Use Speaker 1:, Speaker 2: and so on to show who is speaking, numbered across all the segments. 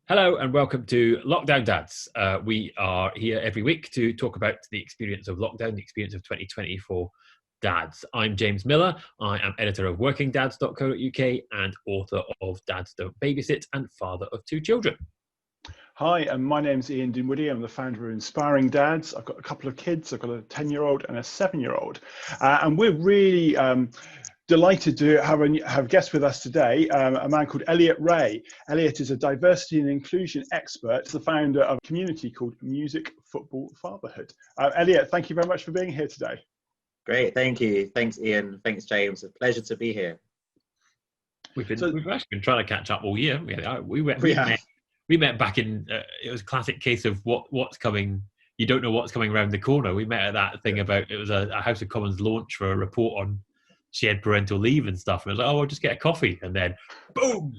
Speaker 1: Hello and welcome to Lockdown Dads. We are here every week to talk about the experience of lockdown, the experience of 2020 for dads. I'm James Miller. I am editor of workingdads.co.uk and author of Dads Don't Babysit and father of two children.
Speaker 2: Hi, and my name's Ian Dinwoodie. I'm the founder of Inspiring Dads. I've got a couple of kids. I've got a 10-year-old and a 7-year-old. And we're really delighted to have guests with us today, a man called Elliot Rae. Elliot is a diversity and inclusion expert, the founder of a community called Music Football Fatherhood. Elliot, thank you very much for being here today.
Speaker 3: Great, thank you. Thanks, Ian. Thanks, James. A pleasure to be here.
Speaker 1: We've actually been trying to catch up all year. We met back in, it was a classic case of what's coming. You don't know what's coming around the corner. We met at that thing about, it was a House of Commons launch for a report on shared parental leave and stuff. And I was like, oh, I'll just get a coffee. And then, boom.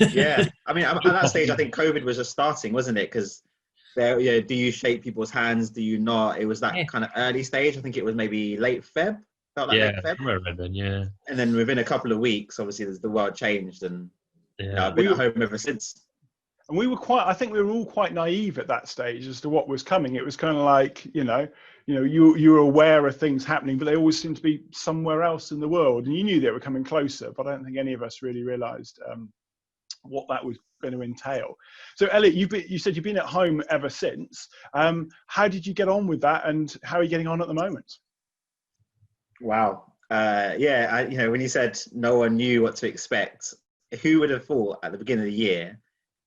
Speaker 3: Yeah. I mean, at that stage, I think COVID was just starting, wasn't it? Because do you shake people's hands? Do you not? It was that kind of early stage. I think it was maybe late Feb. Felt like late Feb.
Speaker 1: Somewhere around then, yeah.
Speaker 3: And then within a couple of weeks, obviously, the world changed. And I've been at home ever since.
Speaker 2: And I think we were all quite naive at that stage as to what was coming. It was kind of like, you were aware of things happening, but they always seemed to be somewhere else in the world. And you knew they were coming closer, but I don't think any of us really realized what that was going to entail. So Elliot, you said you've been at home ever since. How did you get on with that, and how are you getting on at the moment?
Speaker 3: Wow. When you said no one knew what to expect, who would have thought at the beginning of the year?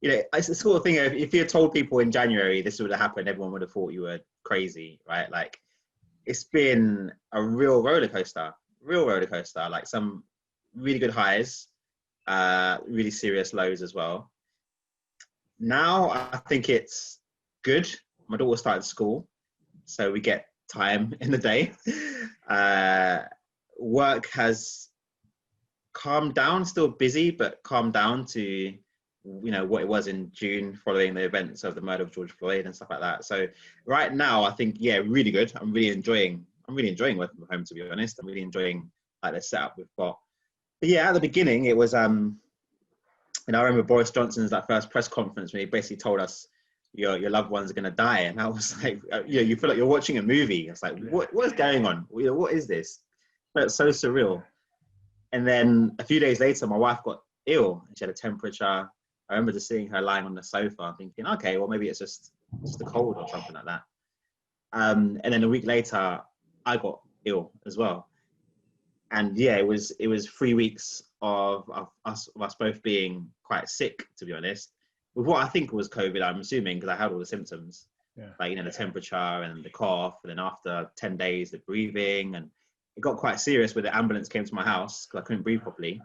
Speaker 3: It's the sort of thing, if you had told people in January this would have happened, everyone would have thought you were crazy, right? Like, it's been a real roller coaster, like some really good highs, really serious lows as well. Now, I think it's good. My daughter started school, so we get time in the day. Work has calmed down, still busy, but calmed down to what it was in June following the events of the murder of George Floyd and stuff like that. So right now, I think, really good. I'm really enjoying working from home, to be honest. I'm really enjoying the setup we've got. But at the beginning, it was, I remember Boris Johnson's first press conference when he basically told us, your loved ones are going to die. And I was like, you feel like you're watching a movie. It's like, what is going on? What is this? But it's so surreal. And then a few days later, my wife got ill. She had a temperature. I remember just seeing her lying on the sofa thinking, okay, well, maybe it's just a cold or something like that. And then a week later, I got ill as well. And it was 3 weeks of us both being quite sick, to be honest, with what I think was COVID, I'm assuming, because I had all the symptoms, the temperature and the cough. And then after 10 days, the breathing. And it got quite serious where the ambulance came to my house because I couldn't breathe properly.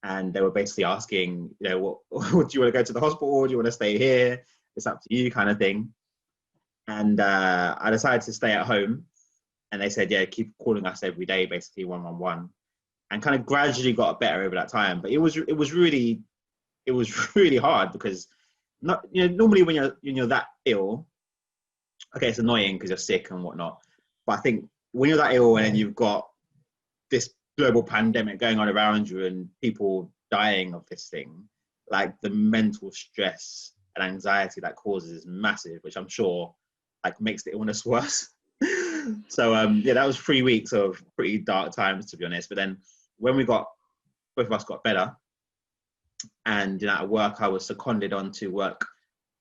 Speaker 3: And they were basically asking, do you want to go to the hospital or do you want to stay here? It's up to you, kind of thing. And I decided to stay at home. And they said, keep calling us every day, basically 111, and kind of gradually got better over that time. But it was really hard because normally when you're that ill, okay, it's annoying because you're sick and whatnot. But I think when you're that ill and then you've got this global pandemic going on around you and people dying of this thing, like the mental stress and anxiety that causes is massive, which I'm sure makes the illness worse. So that was 3 weeks of pretty dark times, to be honest. But then when both of us got better, and at work I was seconded on to work,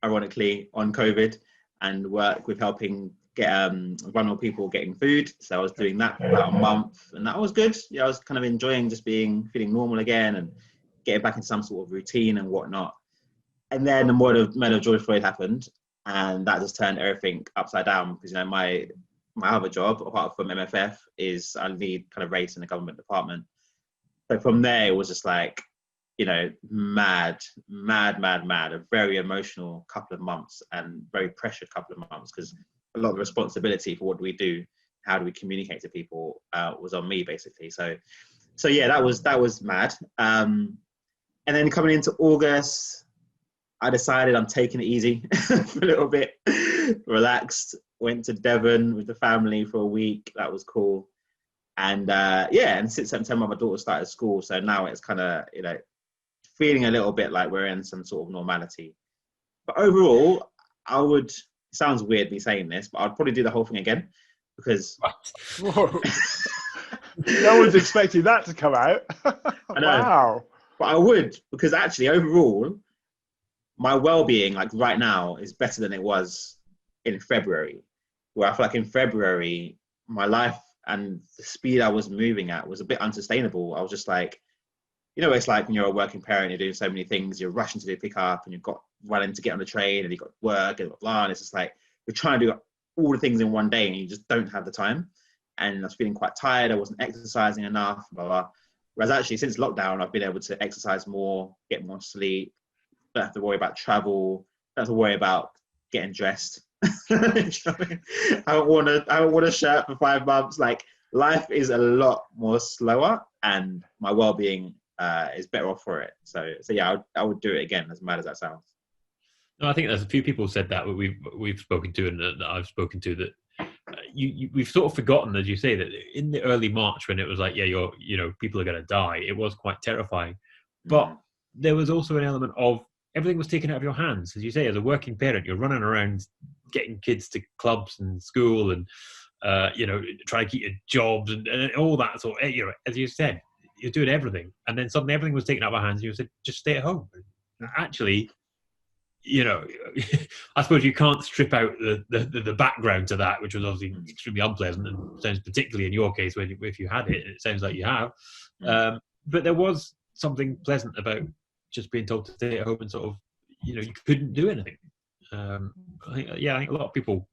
Speaker 3: ironically, on COVID and work with helping get vulnerable people getting food. So I was doing that for about a month, and that was good. I was kind of enjoying just feeling normal again and getting back into some sort of routine and whatnot. And then the murder of George Floyd happened, and that just turned everything upside down because my other job, apart from MFF, is I lead kind of race in the government department. So from there, it was just mad, a very emotional couple of months and very pressured couple of months because a lot of the responsibility for what do we do, how do we communicate to people, was on me basically. So that was mad. And then coming into August, I decided I'm taking it easy for a little bit, relaxed, went to Devon with the family for a week. That was cool. And and since September, my daughter started school. So now it's kind of, feeling a little bit like we're in some sort of normality. But overall, I would. It sounds weird me saying this, but I'd probably do the whole thing again because.
Speaker 2: Whoa. No one's expecting that to come out.
Speaker 3: I know.
Speaker 2: Wow.
Speaker 3: But I would, because actually overall, my well-being, like right now, is better than it was in February. Where I feel like in February, my life and the speed I was moving at was a bit unsustainable. I was just like, you know, it's like when you're a working parent, you're doing so many things, you're rushing to do pick up, and you've got running to get on the train, and you've got work, and blah, and it's just like, you're trying to do all the things in one day, and you just don't have the time. And I was feeling quite tired, I wasn't exercising enough, blah, blah. Whereas actually, since lockdown, I've been able to exercise more, get more sleep, don't have to worry about travel, don't have to worry about getting dressed. I haven't worn a shirt for 5 months. Like, life is a lot more slower, and my well-being is better off for it. So yeah, I would do it again, as mad as that sounds.
Speaker 1: No, I think there's a few people said that we've spoken to, and that I've spoken to, that we've sort of forgotten, as you say, that in the early March, when it was like, people are going to die, it was quite terrifying. But there was also an element of everything was taken out of your hands. As you say, as a working parent, you're running around getting kids to clubs and school, and trying to keep your jobs and all that sort of, as you said, you're doing everything, and then suddenly everything was taken out of our hands, and you said, just stay at home. Actually, I suppose you can't strip out the background to that, which was obviously extremely unpleasant, and sounds, particularly in your case, if you had it, it sounds like you have. But there was something pleasant about just being told to stay at home, and sort of, you couldn't do anything. I think a lot of people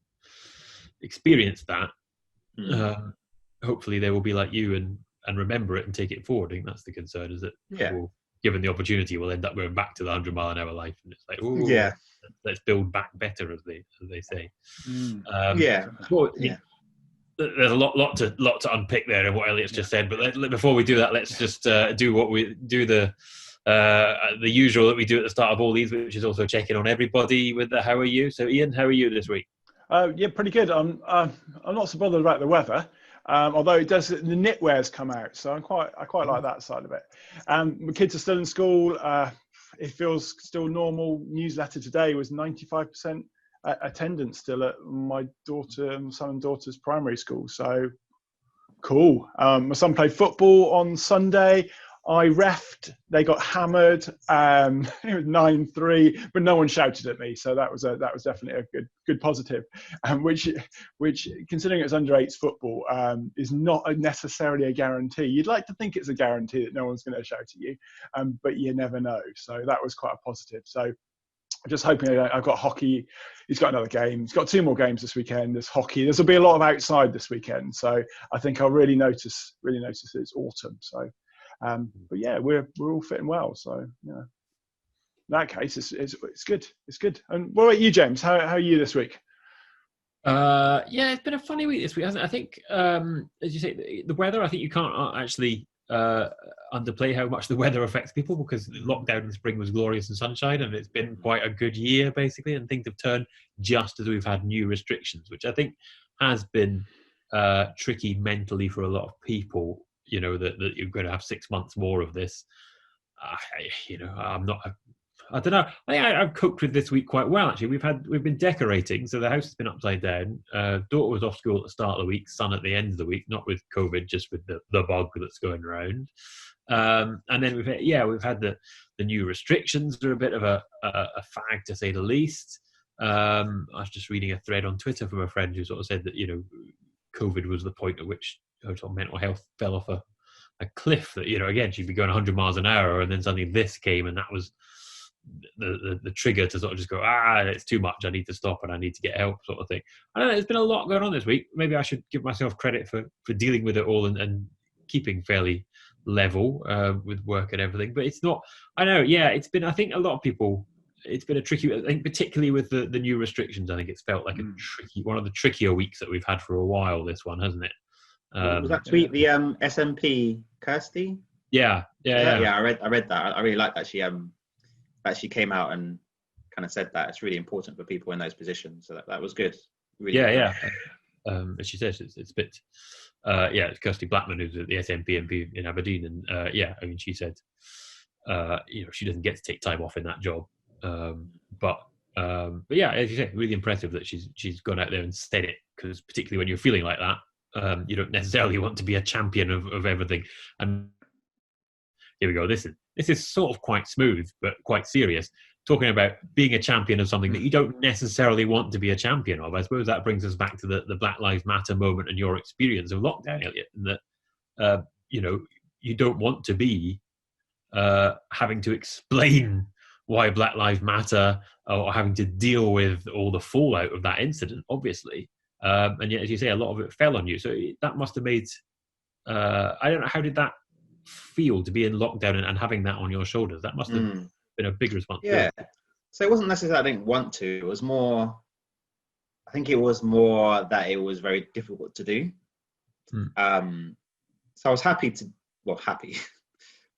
Speaker 1: experienced that. Hopefully they will be like you and remember it and take it forward. I think that's the concern, is that people, given the opportunity, will end up going back to the 100-mile-an-hour life, and it's like, let's build back better, as they say. There's a lot to unpick there in what Elliot's just said, but before we do that, let's just do what we do, the usual that we do at the start of all these, which is also checking on everybody with the how are you. So Ian, how are you this week?
Speaker 2: Yeah, pretty good. I'm not so bothered about the weather, although it does. The knitwear's come out, so I quite like that side of it. My kids are still in school. It feels still normal. Newsletter today was 95% attendance still at my son and daughter's primary school. So cool. My son played football on Sunday. I refed. They got hammered. It was 9-3, but no one shouted at me, so that was definitely a good positive. Which considering it's under 8s football, is not necessarily a guarantee. You'd like to think it's a guarantee that no one's going to shout at you, but you never know. So that was quite a positive. So just hoping. I've got hockey. He's got another game. He's got 2 more games this weekend. There's hockey. There's will be a lot of outside this weekend. So I think I'll really notice it's autumn. So. But yeah, we're all fitting well. So yeah, in that case, it's good. It's good. And what about you, James? How are you this week?
Speaker 1: It's been a funny week this week, hasn't it? I think, as you say, the weather. I think you can't actually underplay how much the weather affects people, because the lockdown in the spring was glorious and sunshine, and it's been quite a good year basically. And things have turned just as we've had new restrictions, which I think has been tricky mentally for a lot of people. That you're going to have 6 months more of this. I'm not. I don't know. I think I've coped with this week quite well, actually. We've been decorating, so the house has been upside down. Daughter was off school at the start of the week, son at the end of the week, not with COVID, just with the bug that's going around. And then we've had the new restrictions are a bit of a fag, to say the least. I was just reading a thread on Twitter from a friend who sort of said that COVID was the point at which her mental health fell off a cliff, that again she'd be going 100 miles an hour, and then suddenly this came, and that was the trigger to sort of just go, it's too much, I need to stop and I need to get help, sort of thing. I don't know, there's been a lot going on this week. Maybe I should give myself credit for dealing with it all and keeping fairly level with work and everything, but it's not. I know, it's been, I think a lot of people, it's been a tricky, I think particularly with the new restrictions, I think it's felt like one of the trickier weeks that we've had for a while, this one, hasn't it?
Speaker 3: Was that tweet the SMP Kirsty?
Speaker 1: Yeah.
Speaker 3: I read that. I really like that she came out and kind of said that it's really important for people in those positions. So that was good. Really
Speaker 1: good. As she says, it's a bit. It's Kirsty Blackman, who's the SNP MP in Aberdeen, and I mean, she said, she doesn't get to take time off in that job, but But yeah, as you say, really impressive that she's gone out there and said it, because particularly when you're feeling like that, you don't necessarily want to be a champion of everything. And here we go. This is sort of quite smooth, but quite serious. Talking about being a champion of something that you don't necessarily want to be a champion of. I suppose that brings us back to the Black Lives Matter moment and your experience of lockdown, Elliot, and that you don't want to be having to explain why Black Lives Matter, or having to deal with all the fallout of that incident, obviously. And yet, as you say, a lot of it fell on you. So that must have made, I don't know, how did that feel to be in lockdown and having that on your shoulders? That must have been a big responsibility.
Speaker 3: Yeah. So it wasn't necessarily I didn't want to. It was more, I think it was more that it was very difficult to do. So I was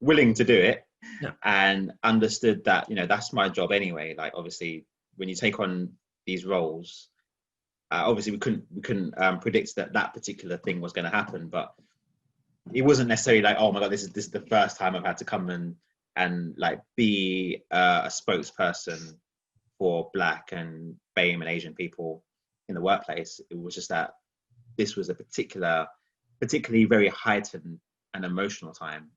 Speaker 3: willing to do it.
Speaker 1: Yeah.
Speaker 3: And understood that, that's my job anyway. Like, obviously, when you take on these roles, obviously we couldn't predict that particular thing was going to happen, but it wasn't necessarily like, oh my God, this is the first time I've had to come and like be a spokesperson for Black and BAME and Asian people in the workplace. It was just that this was a particularly very heightened and emotional time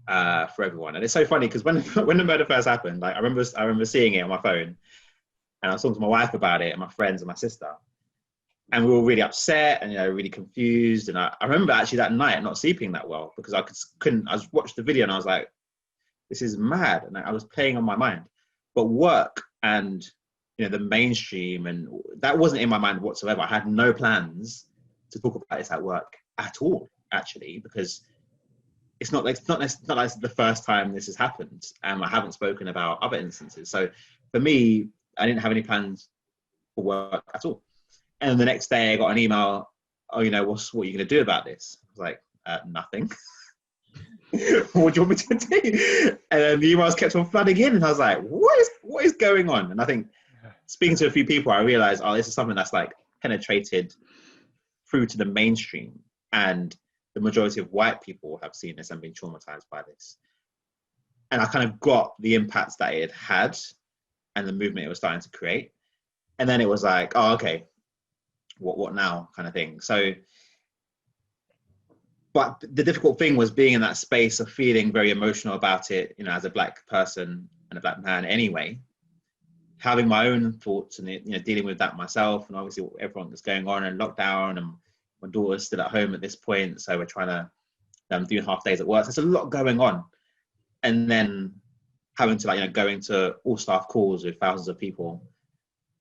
Speaker 3: for everyone. And it's so funny because when the murder first happened, like I remember seeing it on my phone, and I was talking to my wife about it and my friends and my sister, and we were really upset and really confused. And I remember actually that night not sleeping that well because I watched the video and I was like, this is mad, and I was playing on my mind. But work and the mainstream, and that wasn't in my mind whatsoever. I had no plans to talk about this at work at all, actually, because it's not like the first time this has happened, and I haven't spoken about other instances. So for me, I didn't have any plans for work at all. And the next day I got an email, what are you going to do about this? I was like, nothing. What do you want me to do? And then the emails kept on flooding in, and I was like, what is going on? And I think speaking to a few people, I realized, this is something that's like penetrated through to the mainstream, and the majority of white people have seen this and been traumatized by this. And I kind of got the impacts that it had and the movement it was starting to create. And then it was like, oh, okay, what now kind of thing. So, but the difficult thing was being in that space of feeling very emotional about it, as a Black person and a Black man anyway, having my own thoughts and, dealing with that myself, and obviously everyone that's going on and lockdown, and my daughter's still at home at this point, so we're trying to do half days at work. So there's a lot going on, and then having to go into all staff calls with thousands of people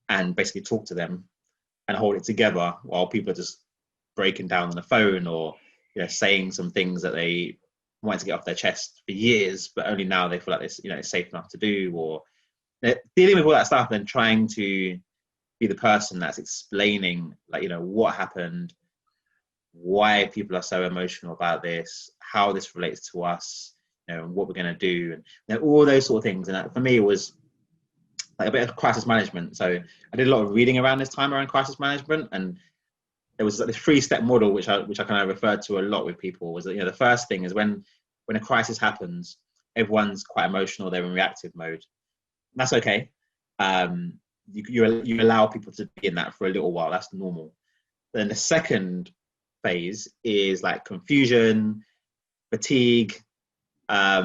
Speaker 3: and basically talk to them and hold it together while people are just breaking down on the phone or saying some things that they wanted to get off their chest for years, but only now they feel like it's safe enough to do, or dealing with all that stuff and trying to be the person that's explaining what happened, why people are so emotional about this, how this relates to us, and what we're going to do, and all those sort of things. And for me, it was like a bit of crisis management. So I did a lot of reading around this time around crisis management, and there was like this 3-step model which I kind of referred to a lot with people. Was that the first thing is when a crisis happens, everyone's quite emotional, they're in reactive mode. That's okay. You allow people to be in that for a little while. That's normal. Then the second phase is like confusion, fatigue, a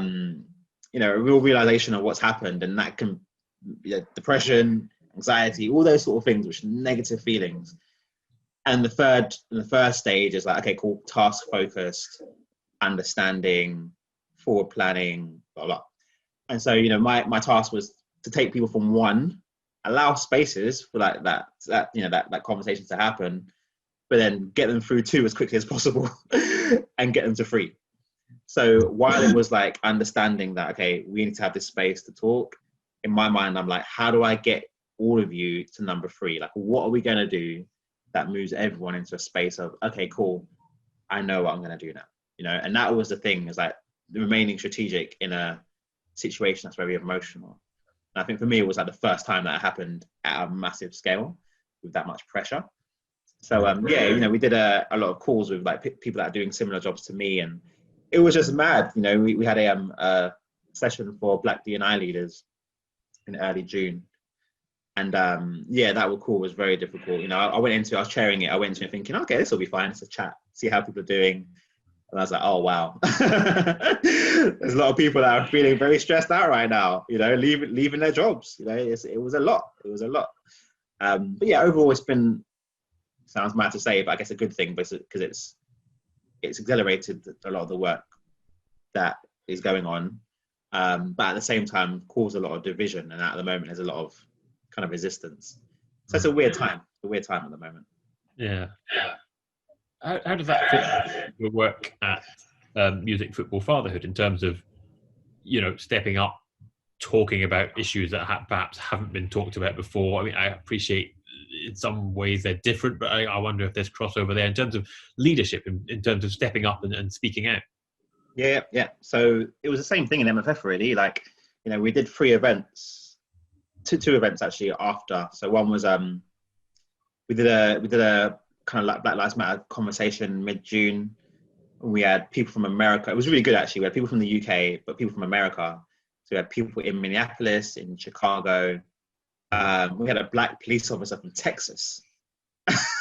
Speaker 3: real realization of what's happened, and that can depression, anxiety, all those sort of things, which are negative feelings. And the first stage is like, okay, cool, task focused, understanding, forward planning, blah blah. And so my task was to take people from 1, allow spaces for that conversation to happen, but then get them through 2 as quickly as possible and get them to 3. So while it was like understanding that, okay, we need to have this space to talk, in my mind, I'm like, how do I get all of you to number 3? Like, what are we going to do that moves everyone into a space of, okay, cool, I know what I'm going to do now, And that was the thing, is like remaining strategic in a situation that's very emotional. And I think for me, it was like the first time that it happened at a massive scale with that much pressure. So we did a lot of calls with like people that are doing similar jobs to me, and it was just mad. We had a session for Black D&I leaders in early June, And that call was very difficult. I was chairing it. I went into it thinking, okay, this will be fine. It's a chat, see how people are doing. And I was like, oh, wow. There's a lot of people that are feeling very stressed out right now, leaving their jobs. It was a lot. It was a lot. But yeah, overall, it's been, sounds mad to say, but I guess a good thing because it's accelerated a lot of the work that is going on. But at the same time, caused a lot of division. And at the moment, there's a lot of kind of resistance. So it's a weird time. It's a weird time at the moment.
Speaker 1: Yeah. How does that fit your work at Music Football Fatherhood in terms of, stepping up, talking about issues that perhaps haven't been talked about before? I mean, I appreciate in some ways they're different, but I wonder if there's crossover there in terms of leadership, in terms of stepping up and speaking out.
Speaker 3: Yeah. So it was the same thing in MFF, really. Like, we did 3 events, two events actually after. So one was we did a kind of like Black Lives Matter conversation mid-June. We had people from America. It was really good, actually. We had people from the UK, but people from America. So we had people in Minneapolis, in Chicago. We had a black police officer from Texas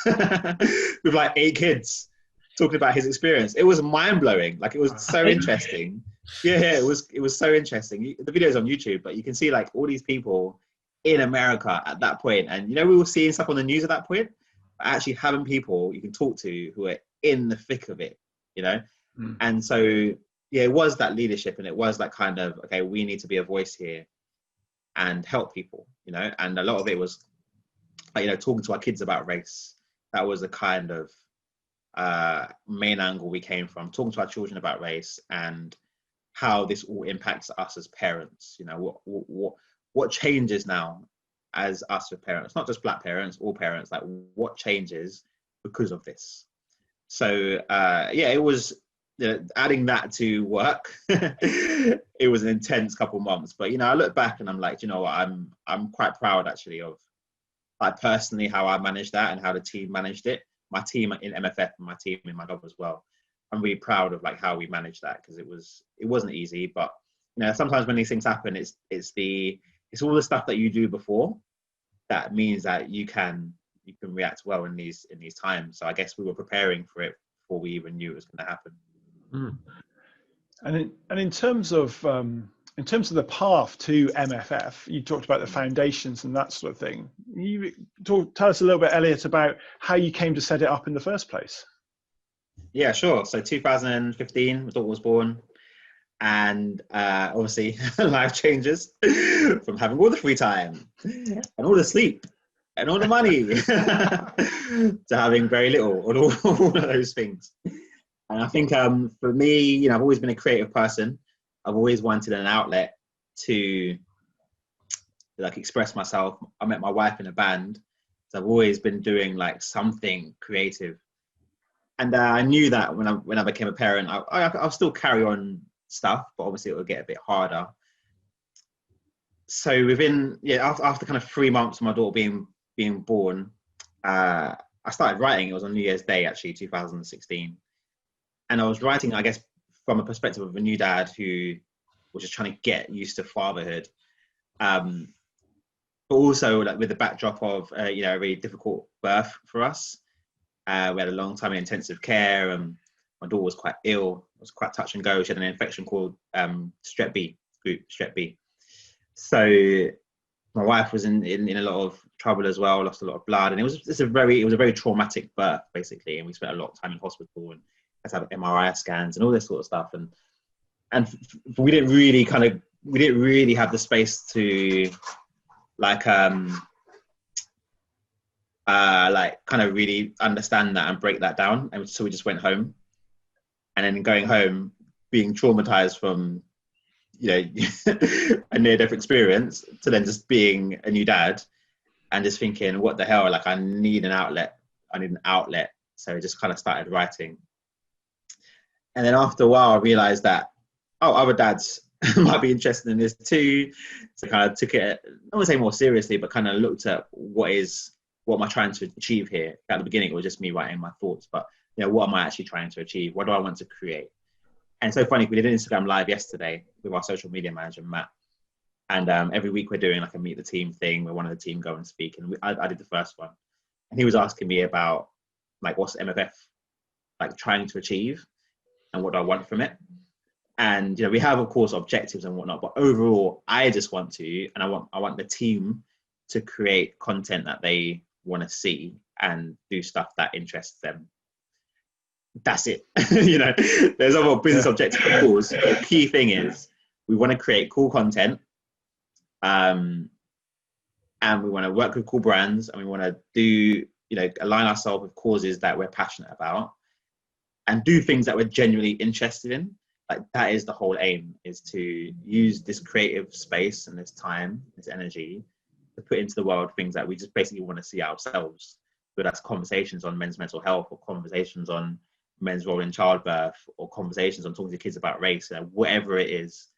Speaker 3: with like 8 kids talking about his experience. It was mind-blowing. Like, it was so interesting. Yeah, it was so interesting. The video's on YouTube, but you can see like all these people in America at that point. And, we were seeing stuff on the news at that point. Actually having people you can talk to who are in the thick of it, And so, yeah, it was that leadership, and it was that kind of, okay, we need to be a voice here and help people, and a lot of it was, talking to our kids about race. That was the kind of main angle we came from, talking to our children about race and how this all impacts us as parents. What changes now as us as parents, not just black parents, all parents, like what changes because of this. So it was adding that to work. It was an intense couple months, but I look back and I'm like, I'm quite proud actually of, like, personally how I managed that and how the team managed it. My team in MFF and my team in my job as well. I'm really proud of like how we managed that, because it wasn't easy, but sometimes when these things happen, it's all the stuff that you do before that means that you can react well in these times. So I guess we were preparing for it before we even knew it was going to happen.
Speaker 2: And in terms of the path to MFF, you talked about the foundations and that sort of thing. You tell us a little bit, Elliot, about how you came to set it up in the first place. Yeah,
Speaker 3: sure. So 2015, my daughter was born. And obviously life changes from having all the free time and all the sleep and all the money to having very little and all of those things. And I think for me, I've always been a creative person. I've always wanted an outlet to like express myself. I met my wife in a band, so I've always been doing like something creative. And I knew that when I became a parent, I'll still carry on stuff, but obviously it will get a bit harder. So after kind of 3 months of my daughter being born, I started writing. It was on New Year's Day, actually, 2016. And I was writing, I guess, from a perspective of a new dad who was just trying to get used to fatherhood. But also like with the backdrop of, a really difficult birth for us. We had a long time in intensive care, and my daughter was quite ill. It was quite touch and go. She had an infection called strep B. So my wife was in a lot of trouble as well, lost a lot of blood, and it was a very traumatic birth, basically. And we spent a lot of time in hospital and had to have MRI scans and all this sort of stuff. And we didn't really have the space to like kind of really understand that and break that down. And so we just went home. And then going home, being traumatized from, a near-death experience, to then just being a new dad and just thinking, what the hell, like I need an outlet. So I just kind of started writing. And then after a while, I realized that, other dads might be interested in this too. So I kind of took it, I wouldn't say more seriously, but kind of looked at what am I trying to achieve here? At the beginning, it was just me writing my thoughts, but what am I actually trying to achieve? What do I want to create? And it's so funny, we did an Instagram live yesterday with our social media manager, Matt. And every week we're doing like a meet the team thing where one of the team go and speak. And I did the first one. And he was asking me about like, what's MFF like trying to achieve and what do I want from it? And, we have, of course, objectives and whatnot, but overall, I just want to, and I want the team to create content that they want to see and do stuff that interests them. That's it. There's other business objectives, of course. But the key thing is we want to create cool content, and we want to work with cool brands, and we want to do, align ourselves with causes that we're passionate about, and do things that we're genuinely interested in. Like that is the whole aim, is to use this creative space and this time, this energy, to put into the world things that we just basically want to see ourselves. Whether that's conversations on men's mental health, or conversations on men's role in childbirth, or conversations on talking to kids about race, whatever it is,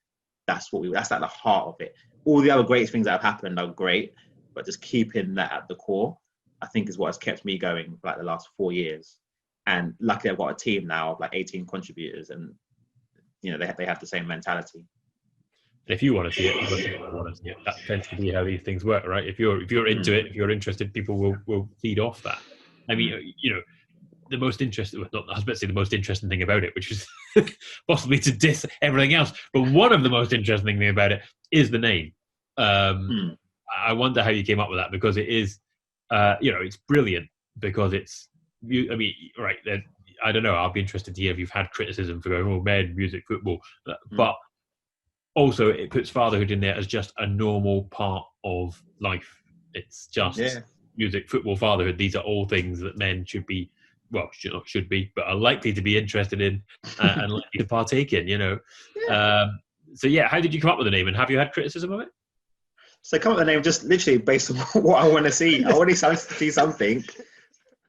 Speaker 3: that's like the heart of it. All the other great things that have happened are great, but just keeping that at the core, I think, is what has kept me going for like the last 4 years. And luckily I've got a team now of like 18 contributors, and they have the same mentality.
Speaker 1: And if you want to see it, that tends to be how these things work, right? If you're into it, if you're interested, people will feed off that. I mean, the most interesting, I was about to say the most interesting thing about it, which is possibly to diss everything else, but one of the most interesting thing about it is the name. I wonder how you came up with that, because it is, it's brilliant, because it's, right, I don't know, I'll be interested to hear if you've had criticism for going, men, music, football, but also it puts fatherhood in there as just a normal part of life. It's just music, football, fatherhood. These are all things that men should be, should be, but are likely to be interested in and likely to partake in, So how did you come up with the name, and have you had criticism of it?
Speaker 3: So I come up with the name just literally based on what I want to see. I want to see something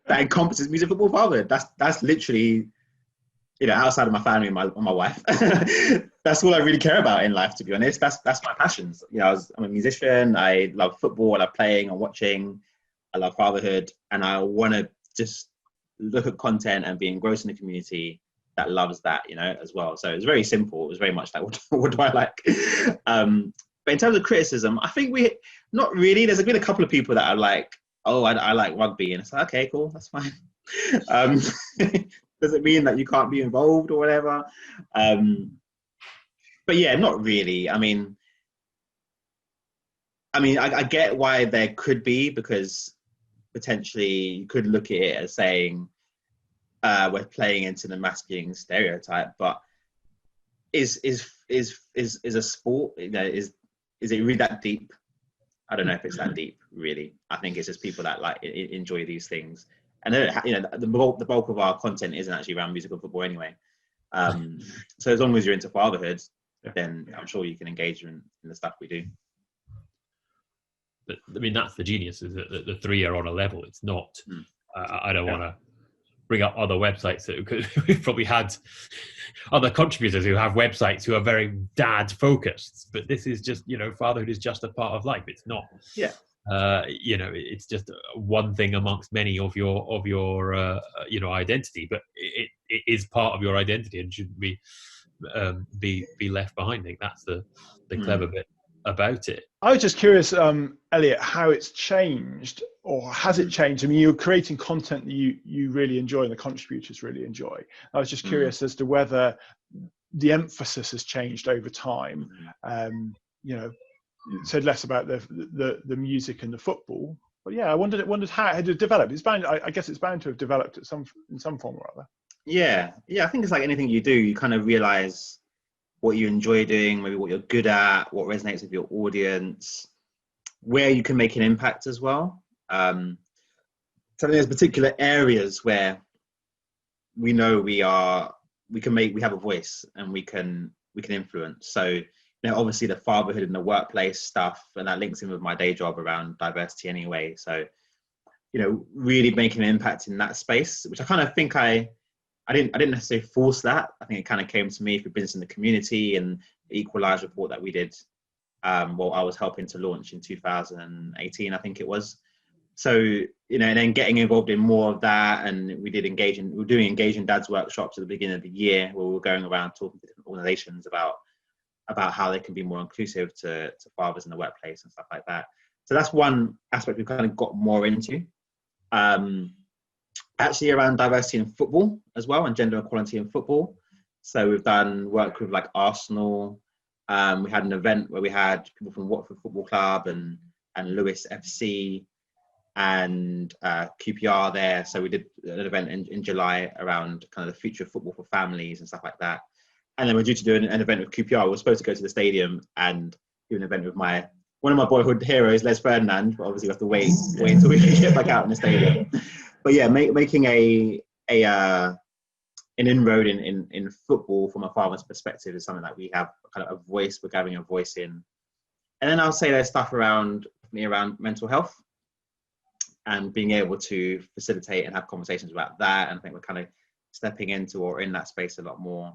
Speaker 3: that encompasses music, football, fatherhood. That's literally, outside of my family and my wife. That's all I really care about in life, to be honest. That's my passions. I'm a musician. I love football. I love playing and watching. I love fatherhood, and I want to just look at content and be engrossed in the community that loves that, as well. So it's very simple. It was very much like, what do I like? But in terms of criticism, I think not really. There's been a couple of people that are like, oh, I like rugby, and it's like, okay, cool, that's fine. Does it mean that you can't be involved or whatever? But yeah, not really. I mean, I get why there could be, because potentially you could look at it as saying we're playing into the masculine stereotype, but is a sport, is it really that deep? I don't know if it's that deep, really. I think it's just people that like enjoy these things, and the bulk of our content isn't actually around music or football anyway. So as long as you're into fatherhood, then I'm sure you can engage in the stuff we do.
Speaker 1: But that's the genius, is that the three are on a level. It's not. I don't want to bring up other websites because we've probably had other contributors who have websites who are very dad focused, but this is just, fatherhood is just a part of life. It's not, it's just one thing amongst many of your identity, but it is part of your identity and shouldn't be left behind. I think that's the clever bit about it.
Speaker 2: I was just curious, Elliot, how it's changed, or has it changed? You're creating content that you really enjoy and the contributors really enjoy. I was just curious as to whether the emphasis has changed over time. You said less about the music and the football, but I wondered how it had developed. I guess it's bound to have developed in some form or other.
Speaker 3: Yeah. I think it's like anything you do, you kind of realize what you enjoy doing, maybe what you're good at, what resonates with your audience, where you can make an impact as well. So there's particular areas where we know we have a voice and we can influence. So, obviously the fatherhood and the workplace stuff, and that links in with my day job around diversity anyway. So, really making an impact in that space, which I kind of think I didn't necessarily force that. I think it kind of came to me through business in the community and the Equalise report that we did. I was helping to launch in 2018, I think it was. So, and then getting involved in more of that, and we were doing engaging dads workshops at the beginning of the year, where we were going around talking to different organizations about about how they can be more inclusive to fathers in the workplace and stuff like that. So that's one aspect we've kind of got more into. Actually around diversity in football as well, and gender equality in football. So we've done work with like Arsenal. We had an event where we had people from Watford Football Club and Lewis FC and QPR there. So we did an event in July around kind of the future of football for families and stuff like that. And then we're due to do an event with QPR. We were supposed to go to the stadium and do an event with one of my boyhood heroes, Les Ferdinand, but obviously we have to wait until we can get back out in the stadium. But yeah, making an inroad in football from a father's perspective is something that we have kind of a voice, we're having a voice in. And then I'll say there's stuff around mental health and being able to facilitate and have conversations about that. And I think we're kind of stepping into or in that space a lot more.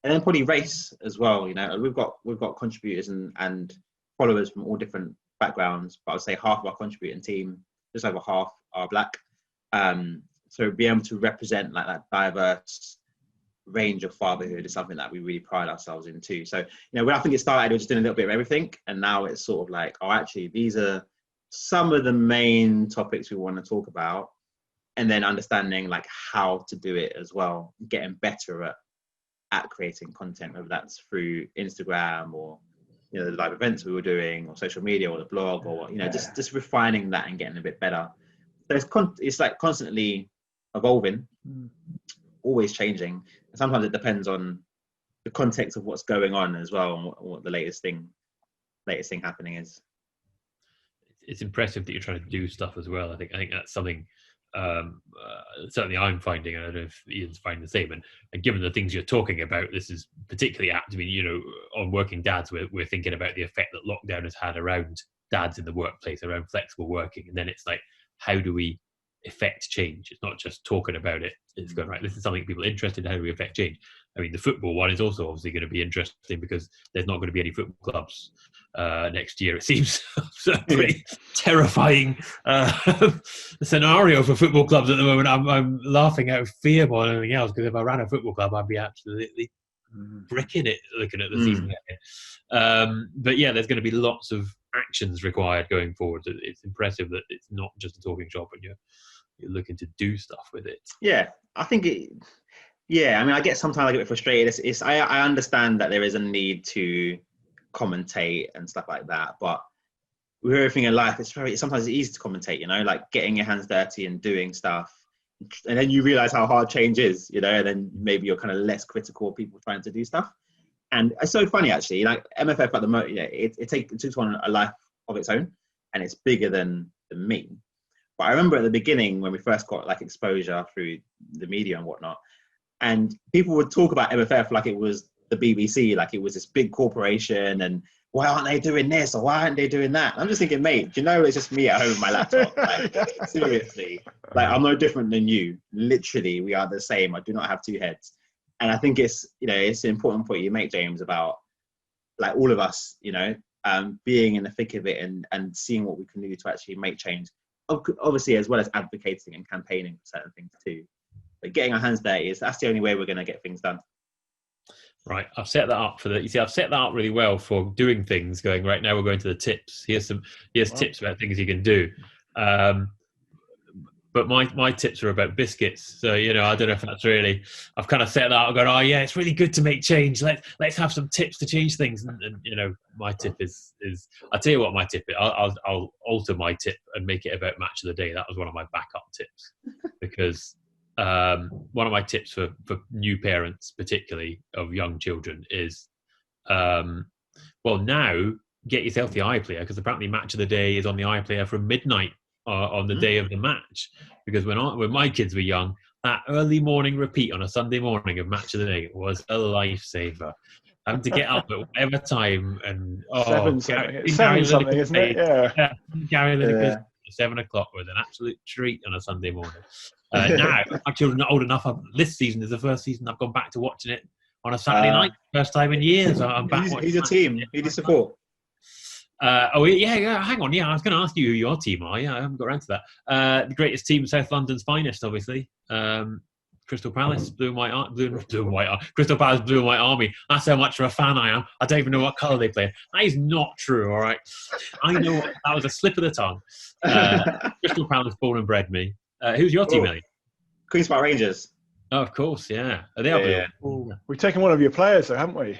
Speaker 3: And then probably race as well. You know, we've got contributors and followers from all different backgrounds, but I would say half of our contributing team, just over half, are Black. So being able to represent like that diverse range of fatherhood is something that we really pride ourselves in too. So, you know, when I think it started, we were just doing a little bit of everything, and now it's sort of like, oh, actually, these are some of the main topics we want to talk about, and then understanding like how to do it as well, getting better at creating content, whether that's through Instagram or, you know, the live events we were doing, or social media, or the blog, or, you know, just refining that and getting a bit better. So it's like constantly evolving, always changing. And sometimes it depends on the context of what's going on as well, and what the latest thing happening is.
Speaker 1: It's impressive that you're trying to do stuff as well. I think that's something certainly I'm finding, and I don't know if Ian's finding the same. And given the things you're talking about, this is particularly apt. I mean, you know, on working dads, we're thinking about the effect that lockdown has had around dads in the workplace, around flexible working, and then it's like, how do we effect change? It's not just talking about it. It's going, right, this is something people are interested in. How do we affect change? I mean, the football one is also obviously going to be interesting because there's not going to be any football clubs next year, it seems. So a pretty terrifying scenario for football clubs at the moment. I'm laughing out of fear more than anything else, because if I ran a football club, I'd be absolutely bricking it looking at the season ahead. But yeah, there's going to be lots of actions required going forward. It's impressive that it's not just a talking shop and you're looking to do stuff with it.
Speaker 3: Yeah, I think I mean, I get sometimes I get a bit frustrated. I understand that there is a need to commentate and stuff like that, but with everything in life, sometimes it's easy to commentate, you know, like getting your hands dirty and doing stuff, and then you realize how hard change is, you know, and then maybe you're kind of less critical of people trying to do stuff. And it's so funny, actually, like MFF at the moment, you know, it takes on a life of its own, and it's bigger than me. But I remember at the beginning when we first got like exposure through the media and whatnot, and people would talk about MFF like it was the BBC, like it was this big corporation, and why aren't they doing this, or why aren't they doing that? And I'm just thinking, mate, do you know, it's just me at home with my laptop. Like, seriously, like I'm no different than you. Literally, we are the same. I do not have two heads. And I think it's, you know, it's an important point you make, James, about like all of us, you know, being in the thick of it and seeing what we can do to actually make change. Obviously, as well as advocating and campaigning for certain things too. But getting our hands dirty, that's the only way we're going to get things done.
Speaker 1: Right, I've set that up I've set that up really well for doing things. Going, right now, we're going to the tips. Here's tips about things you can do. But my tips are about biscuits. So, you know, I don't know if that's really, I've kind of set that up. I'm going, oh yeah, it's really good to make change. Let's have some tips to change things. And you know, my tip is I'll tell you what my tip is. I'll alter my tip and make it about match of the day. That was one of my backup tips, because one of my tips for new parents, particularly of young children, is well, now get yourself the iPlayer, because apparently match of the day is on the iPlayer from midnight on the day of the match. Because when my kids were young, that early morning repeat on a Sunday morning of match of the day was a lifesaver. Having to get up at whatever time and
Speaker 2: seven something, isn't it? Yeah.
Speaker 1: Gary Lineker at 7 o'clock was an absolute treat on a Sunday morning. Now my children are old enough. This season is the first season I've gone back to watching it on a Saturday night. First time in years. I'm back.
Speaker 3: Who's your team? Who do you support?
Speaker 1: Yeah. Hang on. Yeah, I was going to ask you who your team are. Yeah, I haven't got around to that. The greatest team, South London's finest, obviously. Crystal Palace, blue and white, Crystal Palace, blue and white army. That's how much of a fan I am. I don't even know what colour they play. That is not true, all right? I know that was a slip of the tongue. Crystal Palace, born and bred me. Who's your team, Elliot?
Speaker 3: Queen's Park Rangers.
Speaker 1: Oh, of course, yeah. They are blue.
Speaker 2: Ooh, we've taken one of your players, though, haven't we?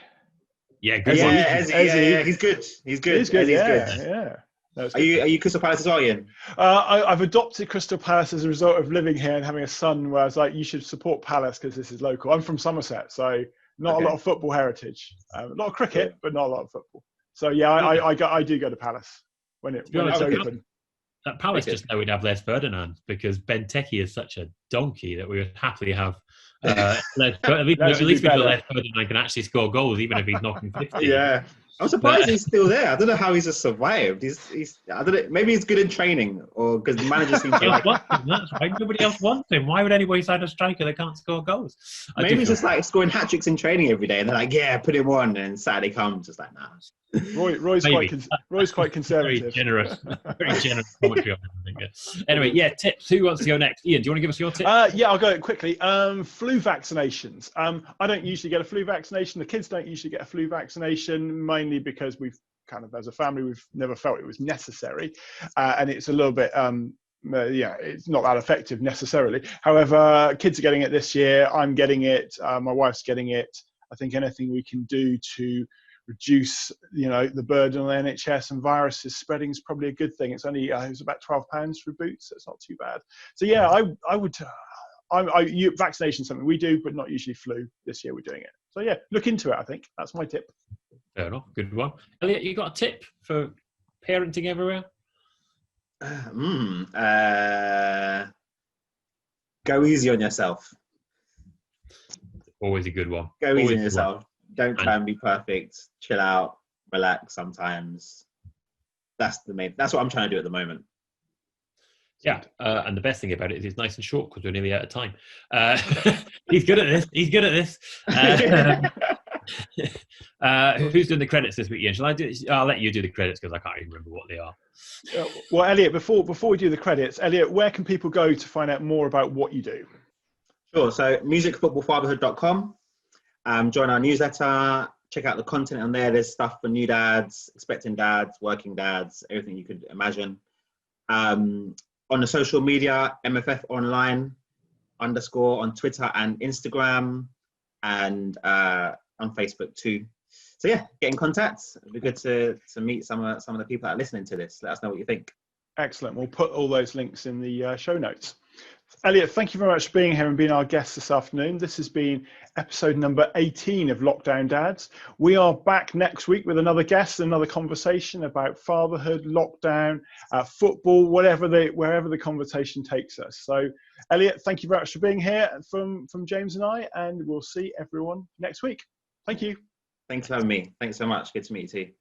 Speaker 1: Yeah, good.
Speaker 3: Yeah, he's good. He's good.
Speaker 2: Yeah.
Speaker 3: Are you Crystal Palace as well, Ian?
Speaker 2: I've adopted Crystal Palace as a result of living here and having a son where I was like, you should support Palace because this is local. I'm from Somerset, so not a lot of football heritage. A lot of cricket, but not a lot of football. So yeah, I do go to Palace when it's open.
Speaker 1: At Palace just know we'd have Les Ferdinand because Benteke is such a donkey that we would happily have at least Les Ferdinand can actually score goals even if he's knocking 50.
Speaker 3: Yeah. I'm surprised he's still there. I don't know how he's just survived. He's I don't know. Maybe he's good in training, or because the manager seems to like.
Speaker 1: That's right. Nobody else wants him. Why would anybody sign a striker that can't score goals?
Speaker 3: Maybe he's just like scoring hat tricks in training every day, and they're like, "Yeah, put him on." And Saturday comes, just like, "Nah."
Speaker 2: Roy's quite conservative.
Speaker 1: Very generous commentary on everything. Anyway, tips. Who wants to go next? Ian, do you want to give us your tip?
Speaker 2: Yeah, I'll go quickly. Flu vaccinations. I don't usually get a flu vaccination. The kids don't usually get a flu vaccination, mainly because we've kind of, as a family, we've never felt it was necessary, and it's a little bit. It's not that effective necessarily. However, kids are getting it this year. I'm getting it. My wife's getting it. I think anything we can do to reduce, the burden on the NHS and viruses spreading is probably a good thing. It's only it was about £12 for boots, so it's not too bad. So yeah, I would. Vaccination is something we do, but not usually flu. This year we're doing it. So yeah, look into it. I think that's my tip.
Speaker 1: Fair enough. Good one. Elliot, you got a tip for parenting everywhere?
Speaker 3: Go easy on yourself.
Speaker 1: Always a good one.
Speaker 3: Go easy on yourself. Don't try and be perfect. Chill out, relax sometimes. That's what I'm trying to do at the moment.
Speaker 1: Yeah, and the best thing about it is it's nice and short because we're nearly out of time. He's good at this. Who's doing the credits this week, Ian? Shall I do it? I'll let you do the credits because I can't even remember what they are.
Speaker 2: Well, Elliot, before we do the credits, Elliot, where can people go to find out more about what you do?
Speaker 3: Sure. So musicfootballfatherhood.com. Join our newsletter. Check out the content on there. There's stuff for new dads, expecting dads, working dads, everything you could imagine. On the social media, MFF Online _ on Twitter and Instagram, and on Facebook too. So yeah, get in contact. It'd be good to meet some of the people that are listening to this. Let us know what you think.
Speaker 2: Excellent. We'll put all those links in the show notes. Elliot, thank you very much for being here and being our guest this afternoon. This has been episode number 18 of Lockdown Dads. We are back next week with another guest, another conversation about fatherhood, lockdown, football, wherever the conversation takes us. So, Elliot, thank you very much for being here from James and I, and we'll see everyone next week. Thank you.
Speaker 3: Thanks for having me. Thanks so much. Good to meet you too.